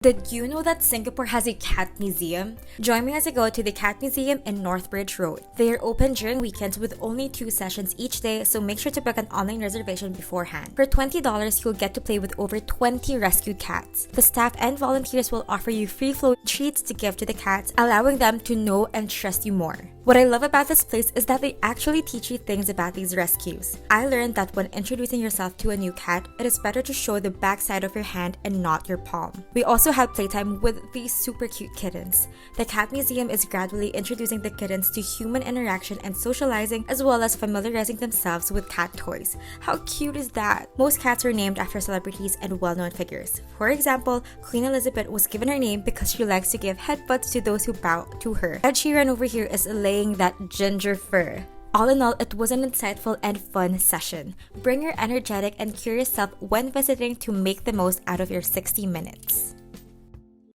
Did you know that Singapore has a cat museum? Join me as I go to the cat museum in Northbridge Road. They are open during weekends with only 2 sessions each day, so make sure to book an online reservation beforehand. For $20, you'll get to play with over 20 rescued cats. The staff and volunteers will offer you free-flow treats to give to the cats, allowing them to know and trust you more. What I love about this place is that they actually teach you things about these rescues. I learned that when introducing yourself to a new cat, it is better to show the backside of your hand and not your palm. We also had playtime with these super cute kittens. The cat museum is gradually introducing the kittens to human interaction and socializing, as well as familiarizing themselves with cat toys. How cute is that? Most cats are named after celebrities and well-known figures. For example, Queen Elizabeth was given her name because she likes to give headbutts to those who bow to her. Ed Sheeran over here is laying that ginger fur. All in all, it was an insightful and fun session. Bring your energetic and curious self when visiting to make the most out of your 60 minutes.